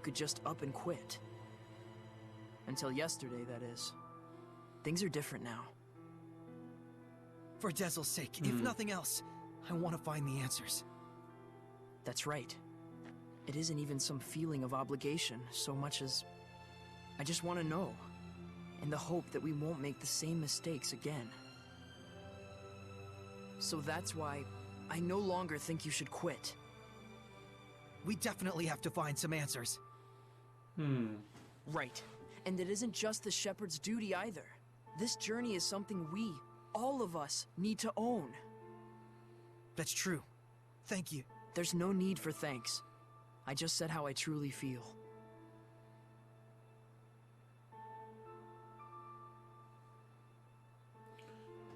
could just up and quit. Until yesterday, that is. Things are different now. For Dezel's sake, if nothing else, I want to find the answers. That's right. It isn't even some feeling of obligation so much as I just want to know, in the hope that we won't make the same mistakes again. So that's why I no longer think you should quit. We definitely have to find some answers. Right. And it isn't just the shepherd's duty either. This journey is something we, all of us, need to own. That's true. Thank you. There's no need for thanks. I just said how I truly feel.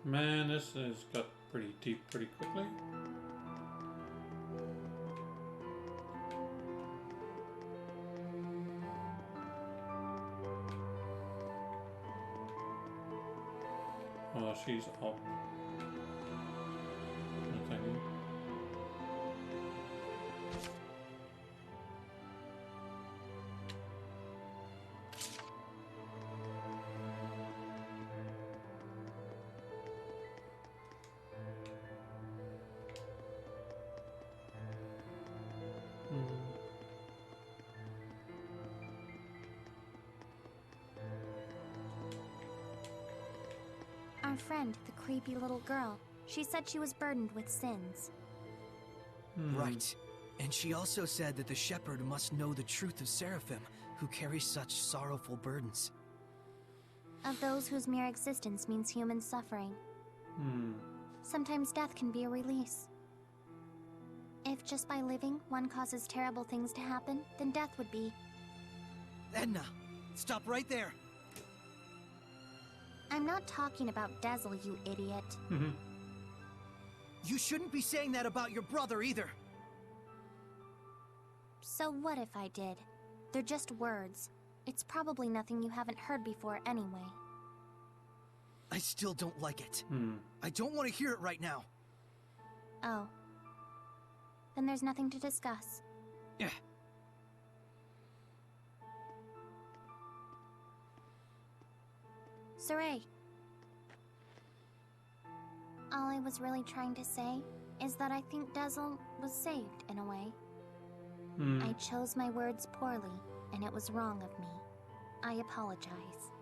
Man, this has got pretty deep pretty quickly. Oh, she's up. Nothing. Our friend, the creepy little girl, she said she was burdened with sins. Right. And she also said that the shepherd must know the truth of Seraphim, who carry such sorrowful burdens. Of those whose mere existence means human suffering. Sometimes death can be a release. If just by living, one causes terrible things to happen, then death would be. Edna, stop right there. I'm not talking about Dezel, you idiot. You shouldn't be saying that about your brother either. So what if I did? They're just words. It's probably nothing you haven't heard before anyway. I still don't like it. I don't want to hear it right now. Oh. Then there's nothing to discuss. Yeah. Saray. All I was really trying to say is that I think Dezel was saved in a way. I chose my words poorly, and it was wrong of me. I apologize.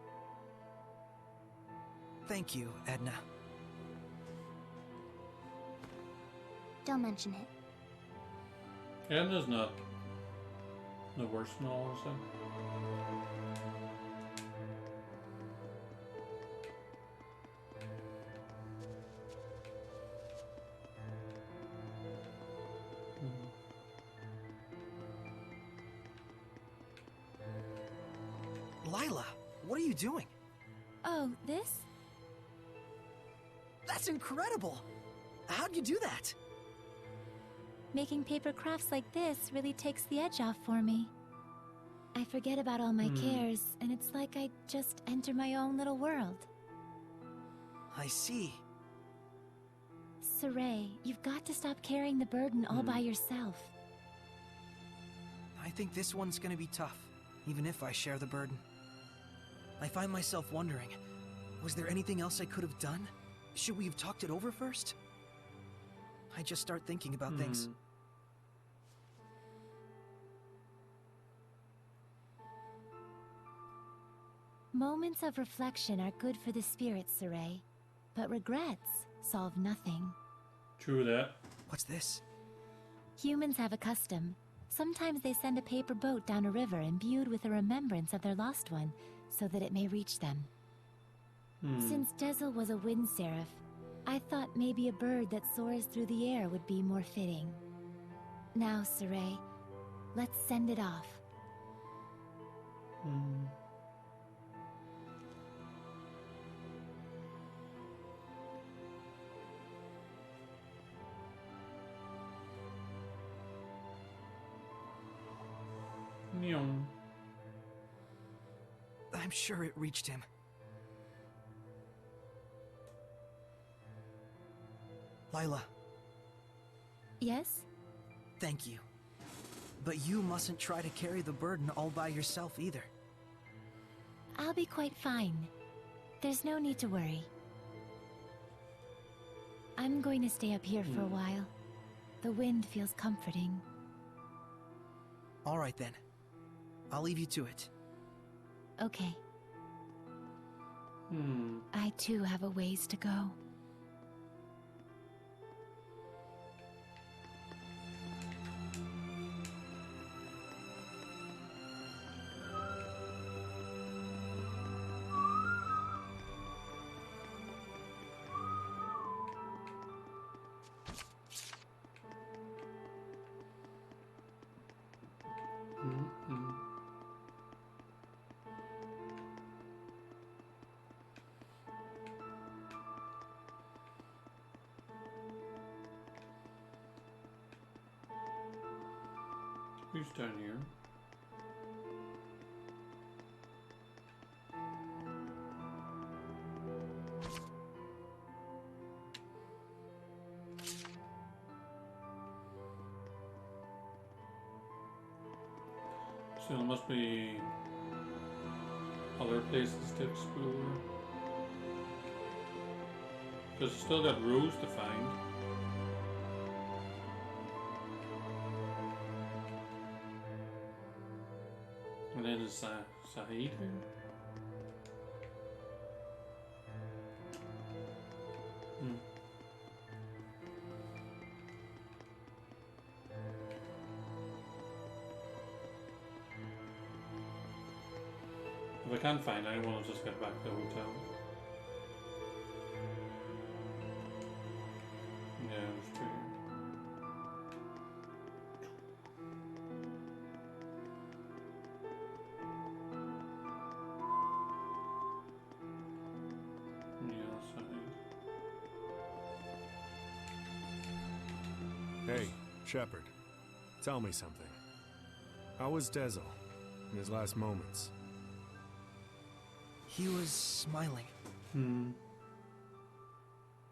Thank you, Edna. Don't mention it. Edna's not the worst in all of them. Lila, what are you doing? Oh, this? That's incredible! How'd you do that? Making paper crafts like this really takes the edge off for me. I forget about all my cares, and it's like I just enter my own little world. I see. Saray, you've got to stop carrying the burden all by yourself. I think this one's gonna be tough, even if I share the burden. I find myself wondering, was there anything else I could have done? Should we have talked it over first? I just start thinking about things. Moments of reflection are good for the spirit, Saray, but regrets solve nothing. True that. What's this? Humans have a custom. Sometimes they send a paper boat down a river imbued with a remembrance of their lost one, so that it may reach them. Since Dezel was a wind seraph, I thought maybe a bird that soars through the air would be more fitting. Now, Saray, let's send it off. Nyong. I'm sure it reached him. Lila, Yes? thank you. But you mustn't try to carry the burden all by yourself either. I'll be quite fine. There's no need to worry. I'm going to stay up here for a while. The wind feels comforting. All right then. I'll leave you to it. Okay. I too have a ways to go. Who's down here? So there must be other places to explore. Because it's still got Rose to find. And then there's Saeed here. If I can't find anyone, I'll just get back to the hotel. Yeah, it's true. Hey, Shepard. Tell me something. How was Dezel in his last moments? He was smiling.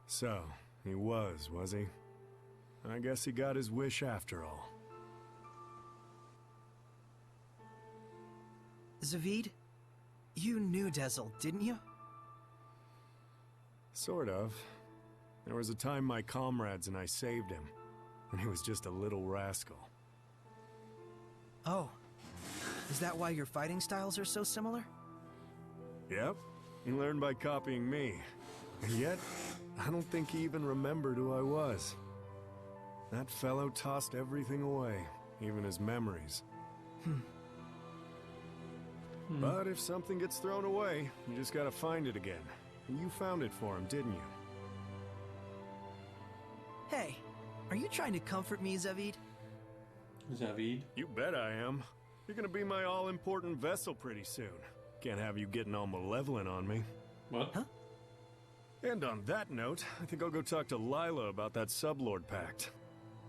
So, he was he? I guess he got his wish after all. Zaveid, you knew Dezel, didn't you? Sort of. There was a time my comrades and I saved him, and he was just a little rascal. Oh. Is that why your fighting styles are so similar? Yep. He learned by copying me. And yet, I don't think he even remembered who I was. That fellow tossed everything away, even his memories. But if something gets thrown away, you just gotta find it again. And you found it for him, didn't you? Hey, are you trying to comfort me, Zaveid? Zaveid? You bet I am. You're gonna be my all-important vessel pretty soon. Can't have you getting all malevolent on me. What? Huh? And on that note, I think I'll go talk to Lila about that Sublord Pact.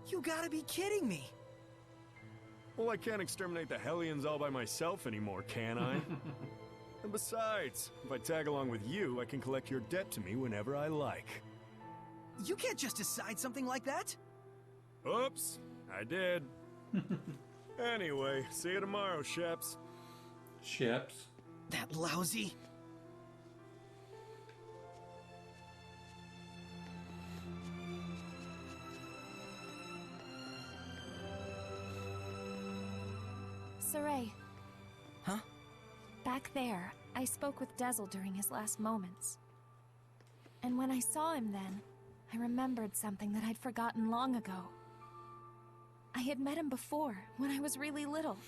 You gotta be kidding me! Well, I can't exterminate the Hellions all by myself anymore, can I? And besides, if I tag along with you, I can collect your debt to me whenever I like. You can't just decide something like that! Oops, I did. Anyway, see you tomorrow, Sheps. Sheps? That lousy... Saray. Huh? Back there, I spoke with Dezel during his last moments. And when I saw him then, I remembered something that I'd forgotten long ago. I had met him before, when I was really little.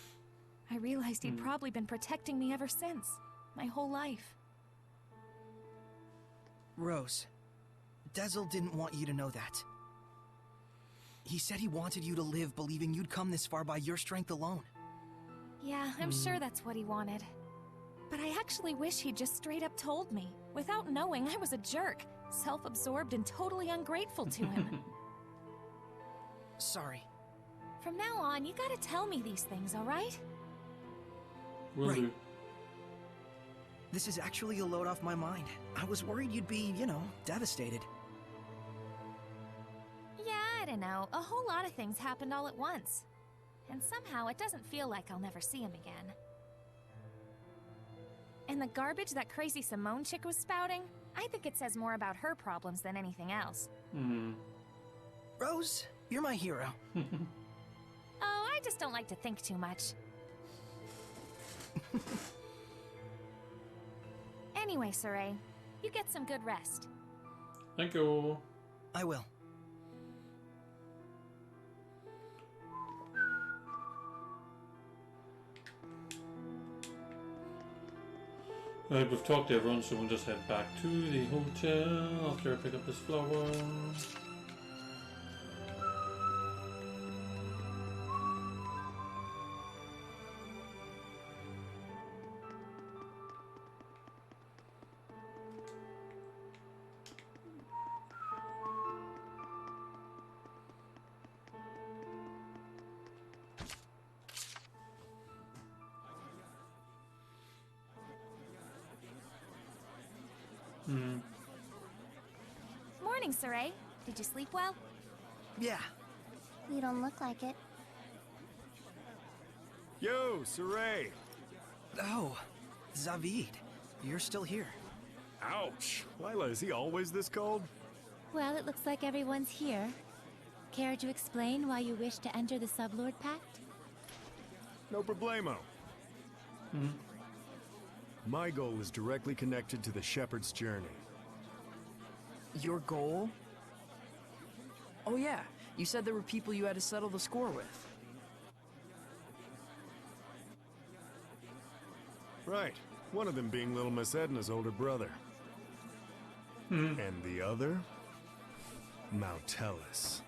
I realized he'd probably been protecting me ever since, my whole life. Rose, Dezel didn't want you to know that. He said he wanted you to live believing you'd come this far by your strength alone. Yeah, I'm sure that's what he wanted. But I actually wish he'd just straight up told me, without knowing I was a jerk, self-absorbed and totally ungrateful to him. Sorry. From now on, you gotta tell me these things, alright? Will Right. do. This is actually a load off my mind. I was worried you'd be, you know, devastated. Yeah, I don't know. A whole lot of things happened all at once. and somehow it doesn't feel like I'll never see him again. And the garbage that crazy Simone chick was spouting, I think it says more about her problems than anything else. Rose, you're my hero. Oh, I just don't like to think too much. Anyway, Saray, you get some good rest. Thank you. I will. Right, we've talked to everyone, so we'll just head back to the hotel after I pick up this flower. Morning, Saray. Did you sleep well? Yeah. You don't look like it. Yo, Saray! Oh, Zavid, you're still here. Ouch! Lila, is he always this cold? Well, it looks like everyone's here. Care to explain why you wish to enter the Sublord Pact? No problemo. My goal is directly connected to the Shepherd's journey. Your goal? Oh yeah, you said there were people you had to settle the score with. Right. One of them being little Miss Edna's older brother. And the other? Mautellus.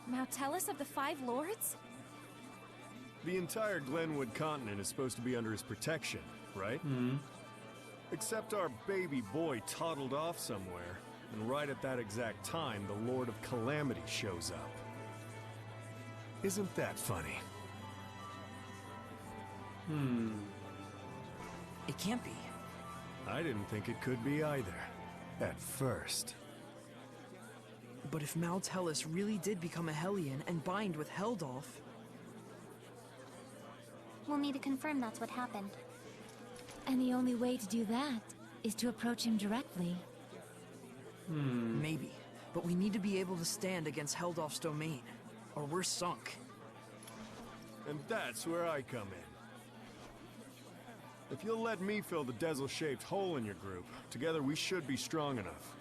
Mautellus of the Five Lords? The entire Glenwood continent is supposed to be under his protection, right? Except our baby boy toddled off somewhere, and right at that exact time, the Lord of Calamity shows up. Isn't that funny? It can't be. I didn't think it could be either, at first. But if Mautellus really did become a Hellion and bind with Heldolf... We'll need to confirm that's what happened. And the only way to do that is to approach him directly. Maybe. But we need to be able to stand against Heldolf's domain, or we're sunk. And that's where I come in. If you'll let me fill the dezel-shaped hole in your group, together we should be strong enough.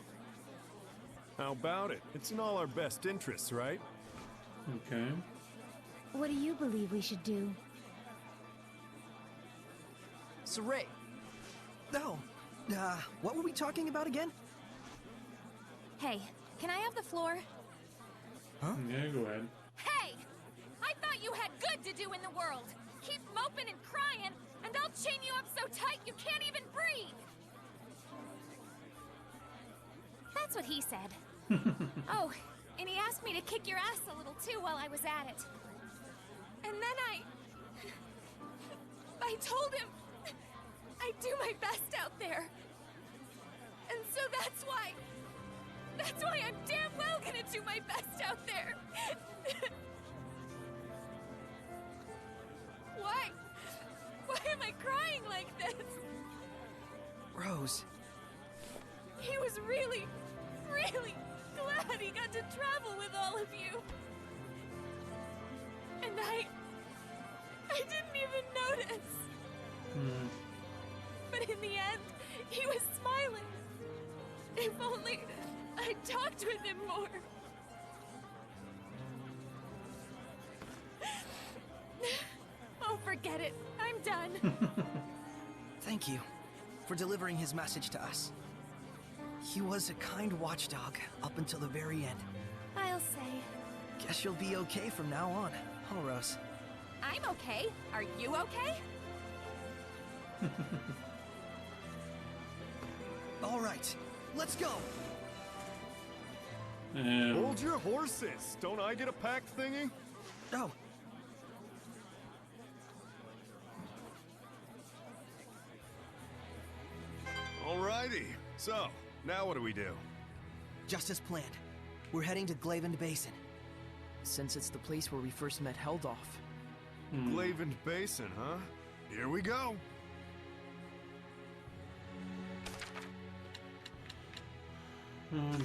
How about it? It's in all our best interests, right? Okay. What do you believe we should do? Saray, No. What were we talking about again? Hey, can I have the floor? Yeah, go ahead. Hey! I thought you had good to do in the world! Keep moping and crying, and I'll chain you up so tight you can't even breathe! That's what he said. Oh, and he asked me to kick your ass a little too while I was at it. And then I told him I'd do my best out there. And so that's why I'm damn well gonna do my best out there. Why? Why am I crying like this? Rose. He was really, really glad he got to travel with all of you. And I didn't even notice. But in the end, he was smiling. If only I talked with him more. Oh, forget it. I'm done. Thank you for delivering his message to us. He was a kind watchdog up until the very end. I'll say. Guess you'll be okay from now on, huh, Rose? I'm okay. Are you okay? All right, let's go. Hold your horses! Don't I get a pack thingy? Oh. Alrighty. So, now what do we do? Just as planned. We're heading to Glavin Basin. since it's the place where we first met Heldolf. Glavin Basin, huh? Here we go!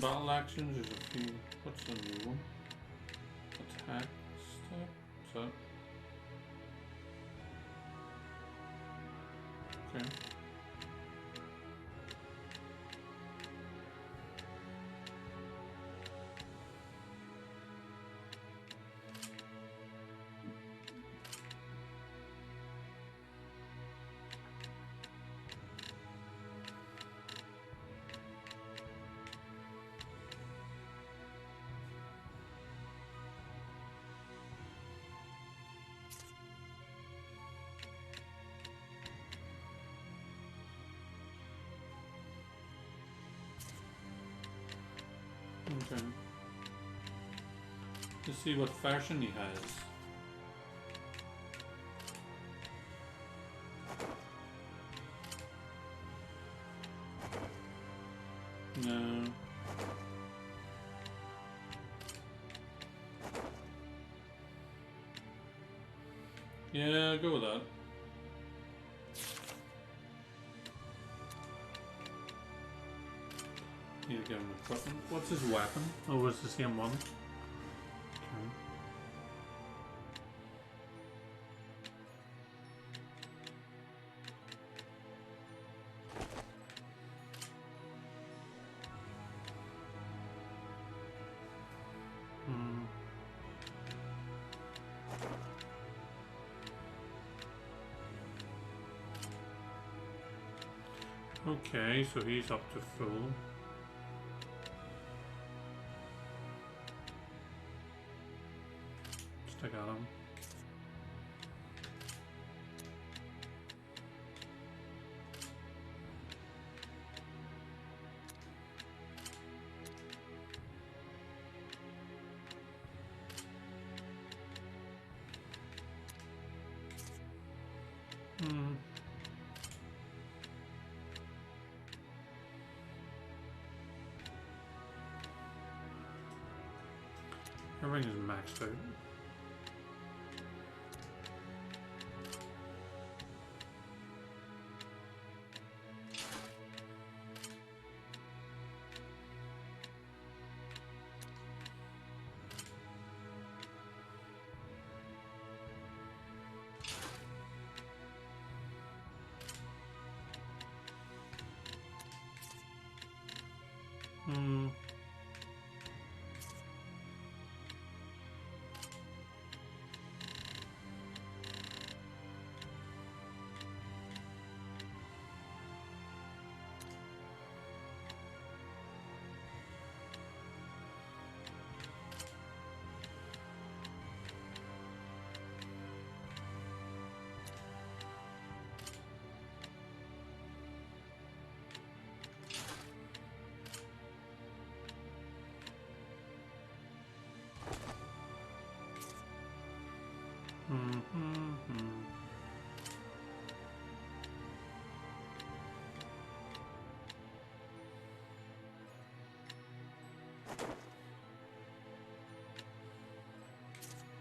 Battle actions, there's a few. What's the new one? Attack step? What's that? Okay. Okay. Let's see what fashion he has. No. Yeah, go with that. Need to give him equipment. What's his weapon? Oh, it's the same one. Okay. Okay, so he's up to full. Stick at him. Everything is maxed out.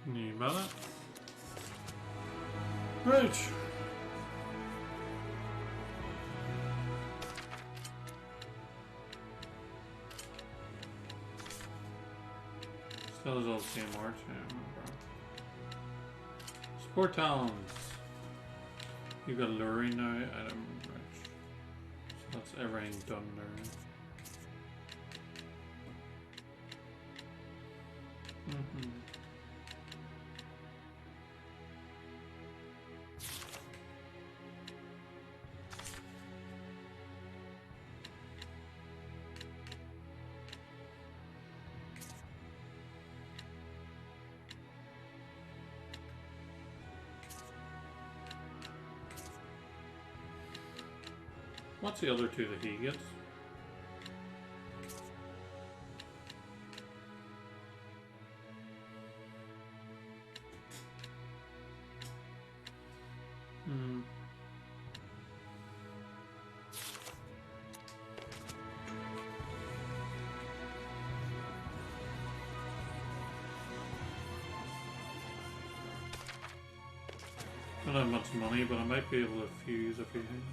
Nii, bele. Right. Still is all the same art, I remember. Sport talents. You got luring now, item rich. So that's everything done there. What's the other two that he gets? don't have much money, but I might be able to fuse a few things.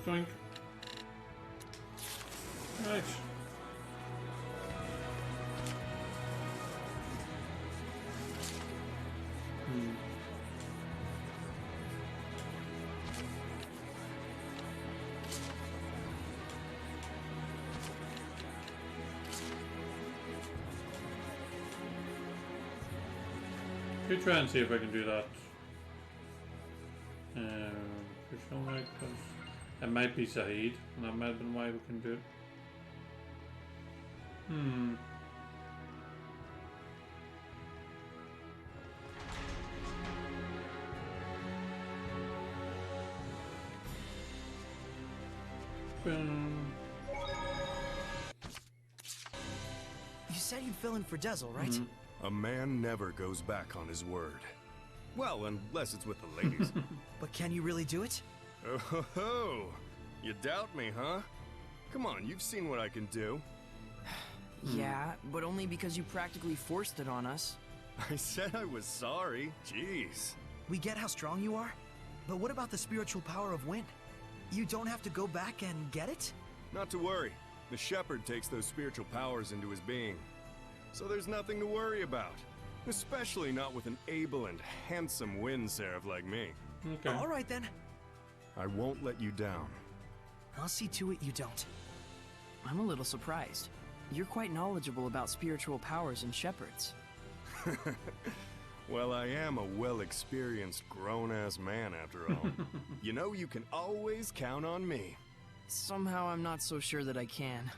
Doink. Right. Could try and see if I can do that. Because it might be Zahid, and that might have been why we can do it. You said you'd fill in for Dezel, right? A man never goes back on his word. Well, unless it's with the ladies. But can you really do it? Oh, ho, ho. You doubt me, huh? Come on, you've seen what I can do. Yeah, but only because you practically forced it on us. I said I was sorry. Jeez. We get how strong you are, but what about the spiritual power of wind? You don't have to go back and get it? Not to worry. The shepherd takes those spiritual powers into his being. So there's nothing to worry about. Especially not with an able and handsome wind seraph like me. Okay. All right then. I won't let you down. I'll see to it you don't. I'm a little surprised. You're quite knowledgeable about spiritual powers and shepherds. Well, I am a well-experienced grown-ass man after all. You know, you can always count on me. Somehow I'm not so sure that I can.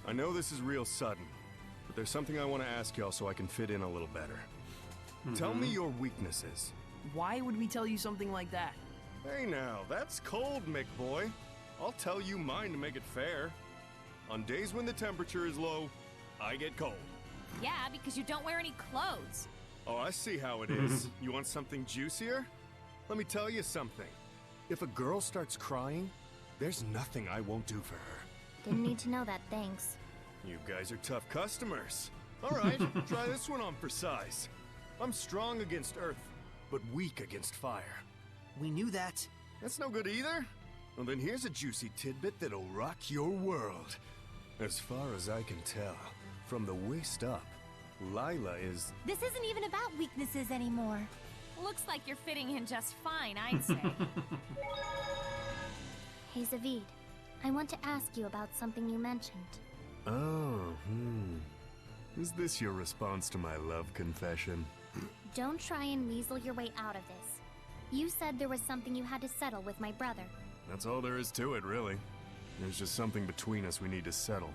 I know this is real sudden, but there's something I want to ask y'all so I can fit in a little better. Tell me your weaknesses. Why would we tell you something like that? Hey now, that's cold, Mick boy. I'll tell you mine to make it fair. On days when the temperature is low, I get cold. Yeah, because you don't wear any clothes. Oh, I see how it is. You want something juicier? Let me tell you something. If a girl starts crying, there's nothing I won't do for her. Didn't need to know that, thanks. You guys are tough customers. All right, try this one on for size. I'm strong against earth, but weak against fire. We knew that. That's no good either? Well, then here's a juicy tidbit that'll rock your world. As far as I can tell, from the waist up, Lila is... This isn't even about weaknesses anymore. Looks like you're fitting in just fine, I'd say. Hey, Zavid. I want to ask you about something you mentioned. Oh, Is this your response to my love confession? Don't try and weasel your way out of this. You said there was something you had to settle with my brother. That's all there is to it, really. There's just something between us we need to settle.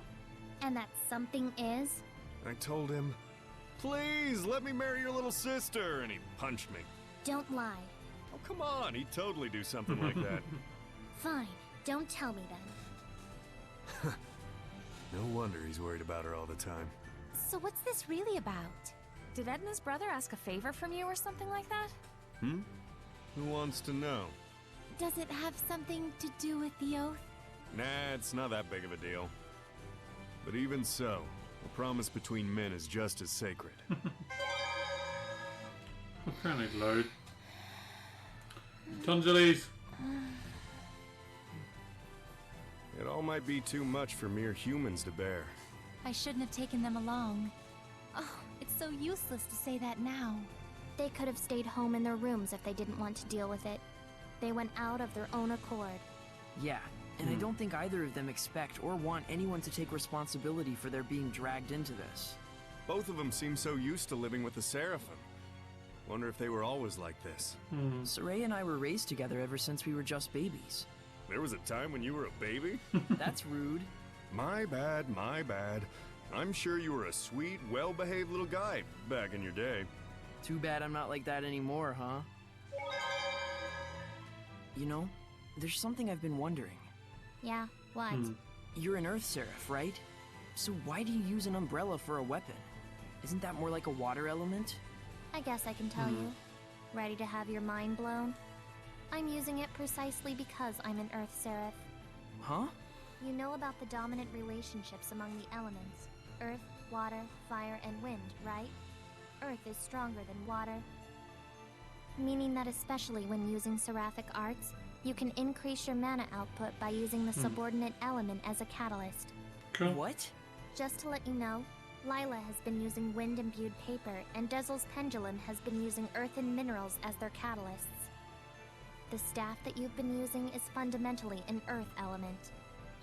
And that something is? I told him, please, let me marry your little sister, and he punched me. Don't lie. Oh, come on, he'd totally do something like that. Fine. Don't tell me then. No wonder he's worried about her all the time. So what's this really about? Did Edna's brother ask a favor from you or something like that? Who wants to know? Does it have something to do with the oath? Nah, it's not that big of a deal. But even so, a promise between men is just as sacred. I'm kind of loud. Tons of these. It all might be too much for mere humans to bear. I shouldn't have taken them along. Oh, it's so useless to say that now. They could have stayed home in their rooms if they didn't want to deal with it. They went out of their own accord. Yeah, and I don't think either of them expect or want anyone to take responsibility for their being dragged into this. Both of them seem so used to living with the Seraphim. Wonder if they were always like this. Saray and I were raised together ever since we were just babies. There was a time when you were a baby? That's rude. My bad, my bad. I'm sure you were a sweet, well-behaved little guy back in your day. Too bad I'm not like that anymore, huh? You know, there's something I've been wondering. Yeah, what? You're an Earth Seraph, right? So why do you use an umbrella for a weapon? Isn't that more like a water element? I guess I can tell you. Ready to have your mind blown? I'm using it precisely because I'm an Earth Seraph. Huh? You know about the dominant relationships among the elements. Earth, water, fire, and wind, right? Earth is stronger than water. Meaning that especially when using Seraphic arts, you can increase your mana output by using the subordinate element as a catalyst. Cool. What? Just to let you know, Lila has been using wind-imbued paper, and Dezel's pendulum has been using earth and minerals as their catalysts. The staff that you've been using is fundamentally an earth element.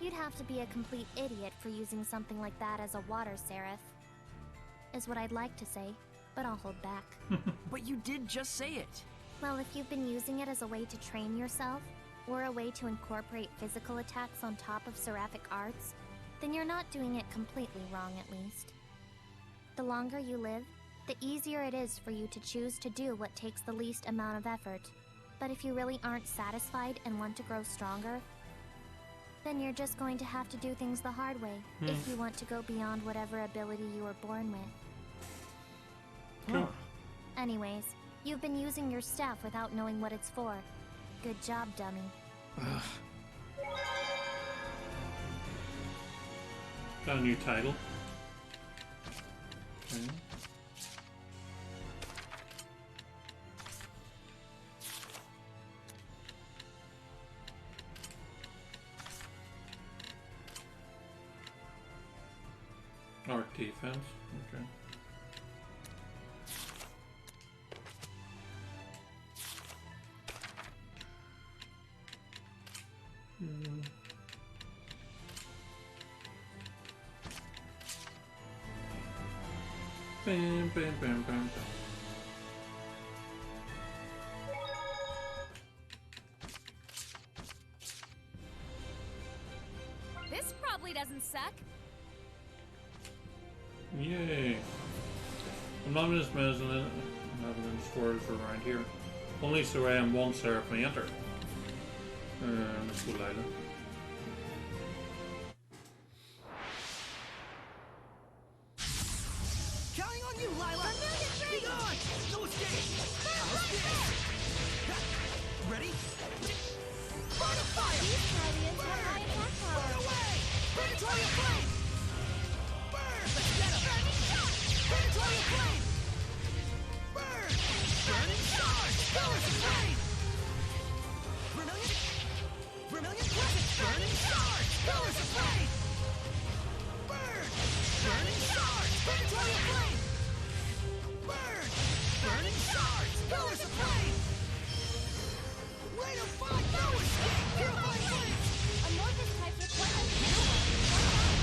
You'd have to be a complete idiot for using something like that as a water seraph. Is what I'd like to say, but I'll hold back. But you did just say it. Well, if you've been using it as a way to train yourself, or a way to incorporate physical attacks on top of Seraphic arts, then you're not doing it completely wrong, at least. The longer you live, the easier it is for you to choose to do what takes the least amount of effort. But if you really aren't satisfied and want to grow stronger, then you're just going to have to do things the hard way if you want to go beyond whatever ability you were born with. Cool. Anyways, you've been using your staff without knowing what it's for. Good job, dummy. Got a new title. Okay. Art defense. Okay. Bam, bam, bam, bam, bam. This probably doesn't suck. Yay. I'm not Miss Meslin. I'm having them stored for around here. Only Saray and one Seraph may enter. Let's go, Lila. Counting on you, Lila! Be gone! No escape! Ready? Burn a fire! These Guardians have high attack power. Burn away! Predatory flame! Burn! Let's get him! Burning charge! Predatory flame! Burn! Burning charge! Pillars of flame! Vermilion? Vermilion presence! Burning charge! Pillars of flame! Burn! Burning charge! Predatory flame! Burn! Burning charge! Pillars of flame! Rain of fire! No escape! Purifying flames! Amorphous types require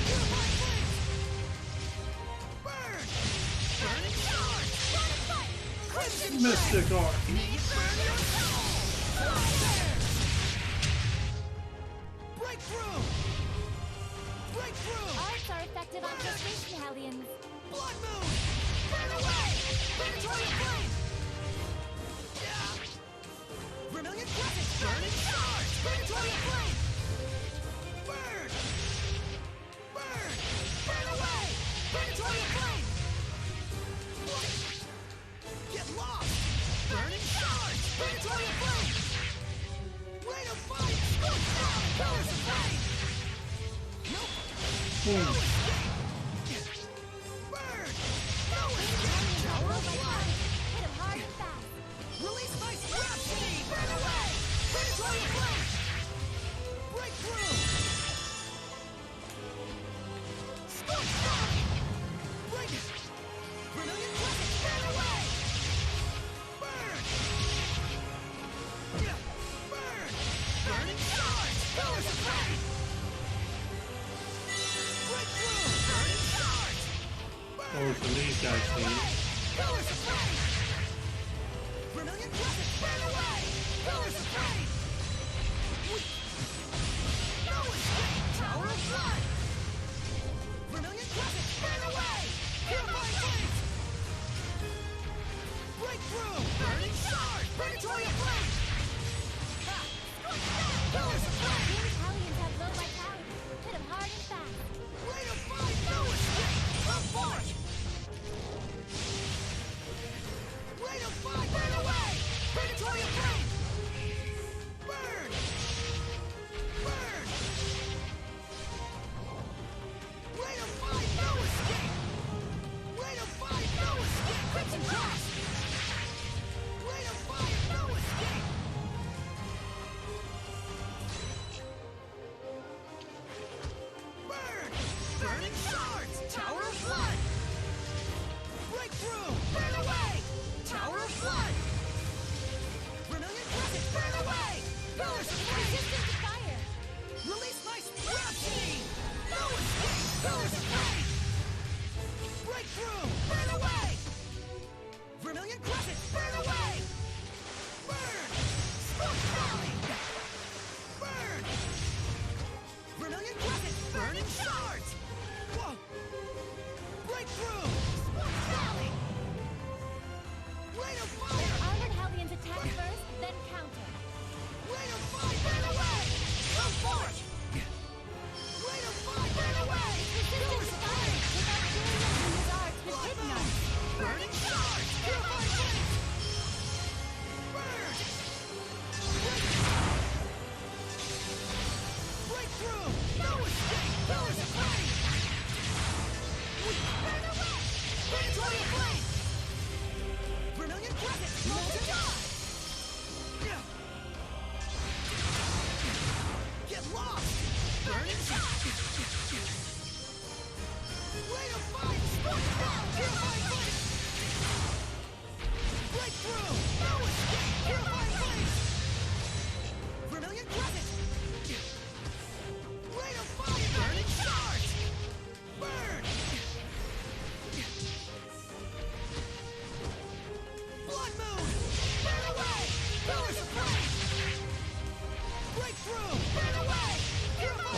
Purifying flames! Burn! Burning charge! Burning fire! Crimson Mystic Art. Need burn your soul! Fly there! Breakthrough! Breakthrough! Arts are effective on gestation hellions. Blood moon! Burn away! Predatory flame! Yeah! Vermilion presence! Burning charge! Predatory flame! Burn! Burn! Burn away! Predatory flame! Get lost! Burning charge! Predatory flame! Rain of fire! Scorch down! Pillars of flame! Nope! No escape! Burn! No escape! Tower of light! Hit him hard and fast. Release my rhapsody! Burn away! Predatory flame! Breakthrough! Scorch down! Break! Vermilion presence! Burn away! Oh, so these guys need.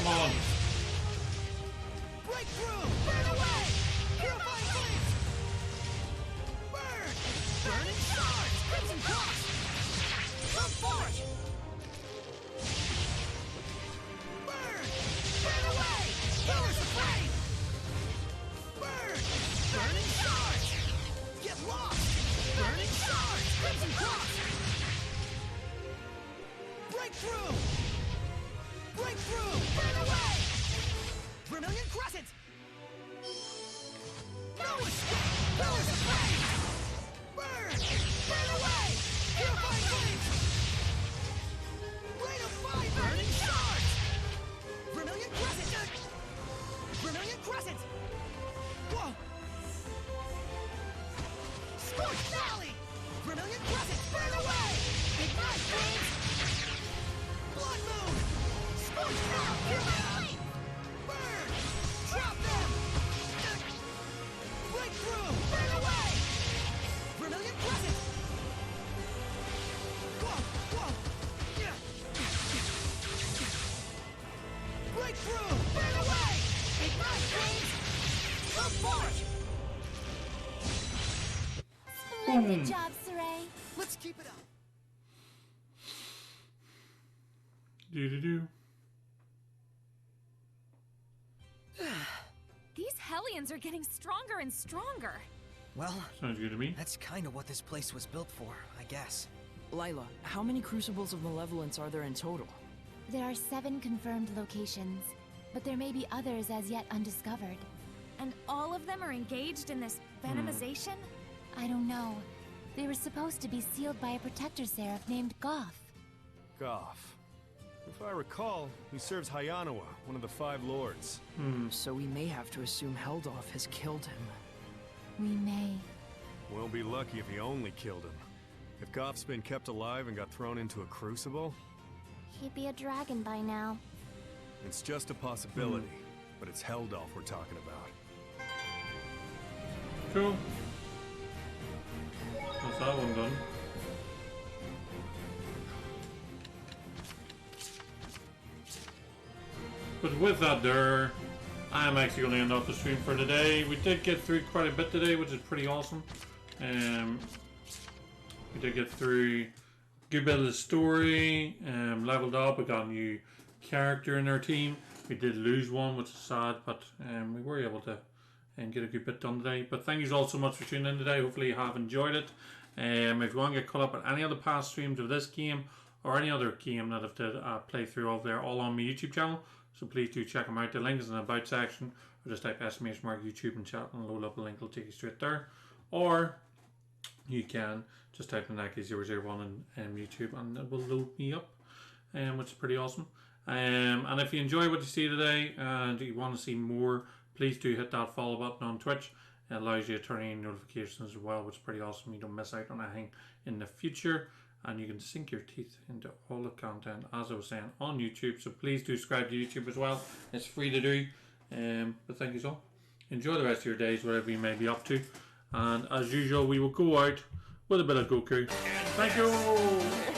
Come on. Splendid job, Saray. Let's keep it up. Do. These Hellions are getting stronger and stronger. Well, Sounds good to me. that's kind of what this place was built for, I guess. Lila, how many crucibles of malevolence are there in total? There are 7 confirmed locations, but there may be others as yet undiscovered. And all of them are engaged in this venomization? I don't know. They were supposed to be sealed by a protector seraph named Goff. Goff. If I recall, he serves Hayanawa, one of the 5 lords. So we may have to assume Heldolf has killed him. We may. We'll be lucky if he only killed him. If Goff's been kept alive and got thrown into a crucible... He'd be a dragon by now. It's just a possibility, but it's Heldolf we're talking about. Cool. That's that one done. But with that there, I'm actually going to end off the stream for today. We did get through quite a bit today, which is pretty awesome. We did get through a good bit of the story, leveled up, we got a new character in our team. We did lose one, which is sad, but we were able to get a good bit done today. But thank you all so much for tuning in today. Hopefully you have enjoyed it. If you want to get caught up on any other past streams of this game or any other game that I've did play through over there, all on my YouTube channel, so please do check them out. The link is in the about section, or just type !YouTube and chat and load up a link, it'll take you straight there. Or you can just type in Naki001 in YouTube and it will load me up, which is pretty awesome. And if you enjoy what you see today and you want to see more, please do hit that follow button on Twitch. It allows you to turn on notifications as well, which is pretty awesome. You don't miss out on anything in the future, and you can sink your teeth into all the content, as I was saying, on YouTube. So please do subscribe to YouTube as well. It's free to do. But thank you so. Enjoy the rest of your days, whatever you may be up to. And as usual, we will go out with a bit of Goku. Thank you!